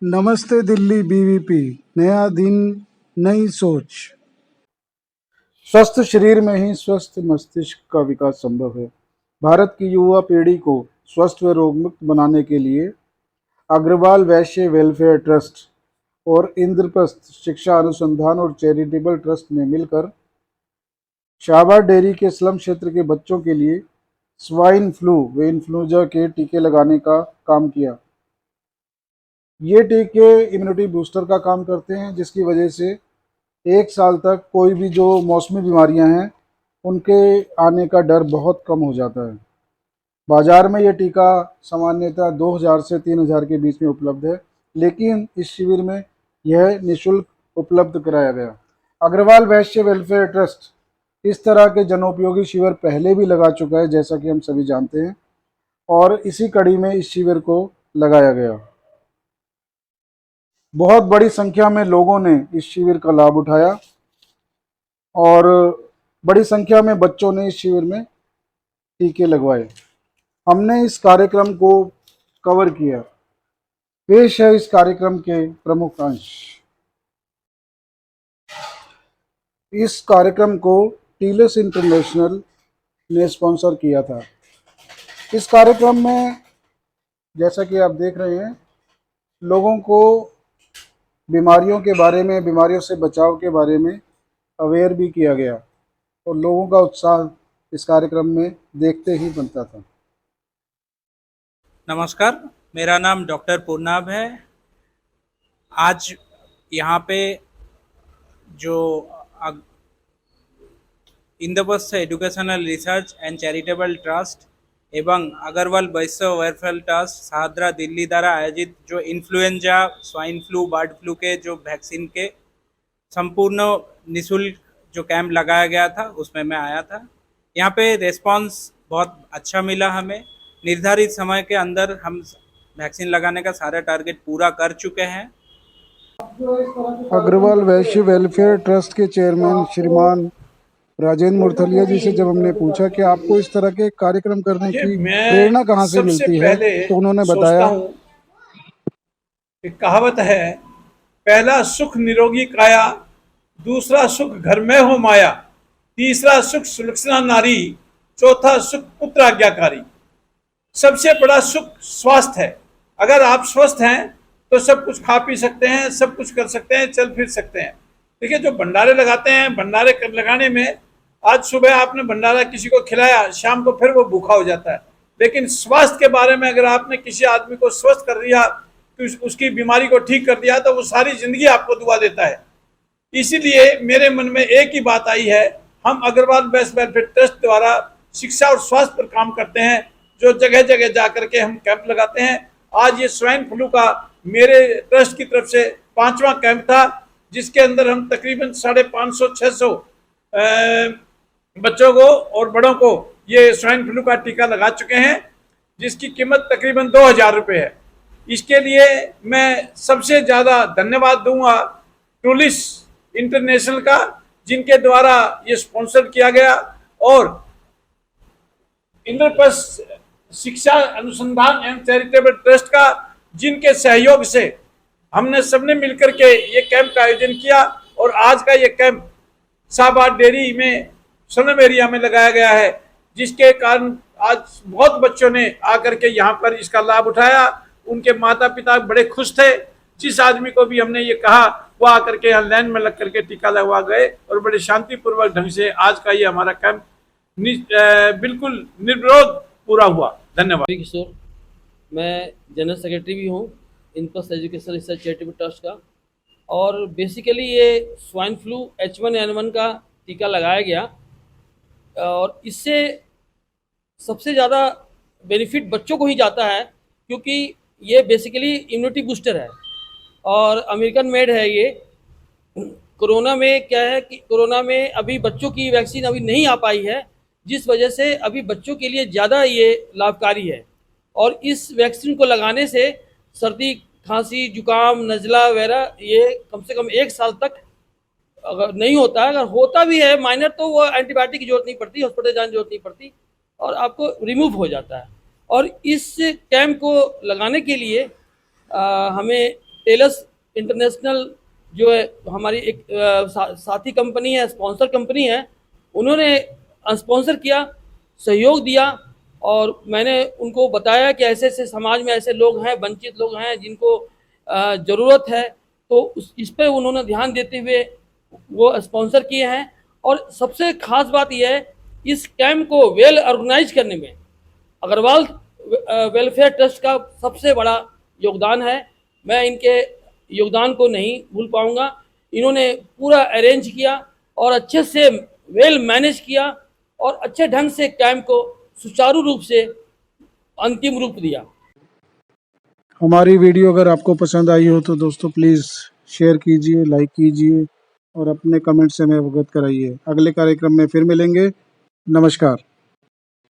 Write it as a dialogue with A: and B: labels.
A: नमस्ते दिल्ली बीवीपी। नया दिन, नई सोच। स्वस्थ शरीर में ही स्वस्थ मस्तिष्क का विकास संभव है। भारत की युवा पीढ़ी को स्वस्थ व रोगमुक्त बनाने के लिए अग्रवाल वैश्य वेलफेयर ट्रस्ट और इंद्रप्रस्थ शिक्षा अनुसंधान और चैरिटेबल ट्रस्ट ने मिलकर शाहबाद डेयरी के स्लम क्षेत्र के बच्चों के लिए स्वाइन फ्लू व इन्फ्लुएंजा के टीके लगाने का काम किया। ये टीके इम्यूनिटी बूस्टर का काम करते हैं, जिसकी वजह से 1 साल तक कोई भी जो मौसमी बीमारियां हैं उनके आने का डर बहुत कम हो जाता है। बाजार में ये टीका सामान्यतः 2000 से 3000 के बीच में उपलब्ध है, लेकिन इस शिविर में यह निःशुल्क उपलब्ध कराया गया। अग्रवाल वैश्य वेलफेयर ट्रस्ट इस तरह के जनोपयोगी शिविर पहले भी लगा चुका है, जैसा कि हम सभी जानते हैं, और इसी कड़ी में इस शिविर को लगाया गया। बहुत बड़ी संख्या में लोगों ने इस शिविर का लाभ उठाया और बड़ी संख्या में बच्चों ने इस शिविर में टीके लगवाए। हमने इस कार्यक्रम को कवर किया। पेश है इस कार्यक्रम के प्रमुख अंश। इस कार्यक्रम को टीलेस इंटरनेशनल ने स्पॉन्सर किया था। इस कार्यक्रम में जैसा कि आप देख रहे हैं, लोगों को बीमारियों के बारे में, बीमारियों से बचाव के बारे में अवेयर भी किया गया और लोगों का उत्साह इस कार्यक्रम में देखते ही बनता था।
B: नमस्कार, मेरा नाम डॉक्टर पूर्णाभ है। आज यहाँ पे जो Indraprastha educational research and charitable trust एवं अग्रवाल वैश्य वेलफेयर ट्रस्ट शाहदरा दिल्ली द्वारा आयोजित जो influenza, swine flu, bird flu के जो वैक्सीन के संपूर्ण निःशुल्क जो कैंप लगाया गया था, उसमें मैं आया था। यहाँ पे रेस्पॉन्स बहुत अच्छा मिला हमें। निर्धारित समय के अंदर हम वैक्सीन लगाने का सारा टारगेट पूरा कर चुके हैं।
A: अग्रवाल वैश्य वेलफेयर ट्रस्ट के चेयरमैन श्रीमान राजेंद्र मुरथलिया जी से जब हमने पूछा कि आपको इस तरह के कार्यक्रम करने की प्रेरणा कहाँ से मिलती है, तो उन्होंने बताया
C: कि कहावत है, पहला सुख निरोगी काया, दूसरा सुख घर में हो माया, तीसरा सुख सुलक्षणा नारी, चौथा सुख पुत्र आज्ञाकारी। सबसे बड़ा सुख स्वास्थ्य है। अगर आप स्वस्थ हैं तो सब कुछ खा पी सकते हैं, सब कुछ कर सकते हैं, चल फिर सकते हैं। देखिए, जो भंडारे लगाते हैं, भंडारे लगाने में आज सुबह आपने भंडारा किसी को खिलाया, शाम को फिर वो भूखा हो जाता है। लेकिन स्वास्थ्य के बारे में अगर आपने किसी आदमी को स्वस्थ कर दिया, तो उसकी बीमारी को ठीक कर दिया, तो वो सारी जिंदगी आपको दुआ देता है। इसीलिए मेरे मन में एक ही बात आई है, हम अग्रवाल वैश्य वेलफेयर ट्रस्ट द्वारा शिक्षा और स्वास्थ्य पर काम करते हैं, जो जगह जगह जा करके हम कैंप लगाते हैं। आज ये स्वाइन फ्लू का मेरे ट्रस्ट की तरफ से 5वां कैंप था, जिसके अंदर हम तकरीबन 550-600 बच्चों को और बड़ों को ये स्वाइन फ्लू का टीका लगा चुके हैं, जिसकी कीमत तकरीबन 2000 रुपये है। इसके लिए मैं सबसे ज़्यादा धन्यवाद दूंगा टूलिस इंटरनेशनल का, जिनके द्वारा ये स्पॉन्सर किया गया, और इंद्रप्रस्थ शिक्षा अनुसंधान एवं चैरिटेबल ट्रस्ट का, जिनके सहयोग से हमने सबने मिलकर के ये कैंप का आयोजन किया। और आज का ये कैंप शाहबाद डेयरी में स्लम एरिया में लगाया गया है, जिसके कारण आज बहुत बच्चों ने आकर के यहाँ पर इसका लाभ उठाया। उनके माता पिता बड़े खुश थे। जिस आदमी को भी हमने ये कहा, वो आकर के यहाँ लाइन में लग करके टीका लगवा गए और बड़े शांतिपूर्वक ढंग से आज का ये हमारा कैंप बिल्कुल निर्विरोध पूरा हुआ। धन्यवाद।
D: किशोर, मैं जनरल सेक्रेटरी भी हूँ Indraprastha education research charitable trust का। और बेसिकली ये स्वाइन फ्लू H1N1 का टीका लगाया गया, और इससे सबसे ज़्यादा बेनिफिट बच्चों को ही जाता है, क्योंकि ये बेसिकली इम्यूनिटी बूस्टर है और अमेरिकन मेड है। ये कोरोना में क्या है कि कोरोना में अभी बच्चों की वैक्सीन अभी नहीं आ पाई है, जिस वजह से अभी बच्चों के लिए ज़्यादा ये लाभकारी है। और इस वैक्सीन को लगाने से सर्दी, खांसी, जुकाम, नज़ला वगैरह ये कम से कम 1 साल तक अगर नहीं होता है, अगर होता भी है माइनर, तो वो एंटीबायोटिक की जरूरत नहीं पड़ती, हॉस्पिटल जाने की जरूरत नहीं पड़ती और आपको रिमूव हो जाता है। और इस कैंप को लगाने के लिए हमें टेलस इंटरनेशनल जो है हमारी एक साथी कंपनी है, स्पॉन्सर कंपनी है, उन्होंने स्पॉन्सर किया, सहयोग दिया और मैंने उनको बताया कि ऐसे ऐसे समाज में ऐसे लोग हैं, वंचित लोग हैं जिनको ज़रूरत है, तो इस पे उन्होंने ध्यान देते हुए वो स्पॉन्सर किए हैं। और सबसे खास बात यह है, इस कैंप को वेल ऑर्गेनाइज करने में अग्रवाल वेलफेयर ट्रस्ट का सबसे बड़ा योगदान है। मैं इनके योगदान को नहीं भूल पाऊंगा। इन्होंने पूरा अरेंज किया और अच्छे से वेल मैनेज किया और अच्छे ढंग से कैंप को सुचारू रूप से अंतिम रूप दिया।
A: हमारी वीडियो अगर आपको पसंद आई हो तो दोस्तों प्लीज़ शेयर कीजिए, लाइक कीजिए और अपने कमेंट से हमें अवगत कराइए। अगले कार्यक्रम में फिर मिलेंगे। नमस्कार।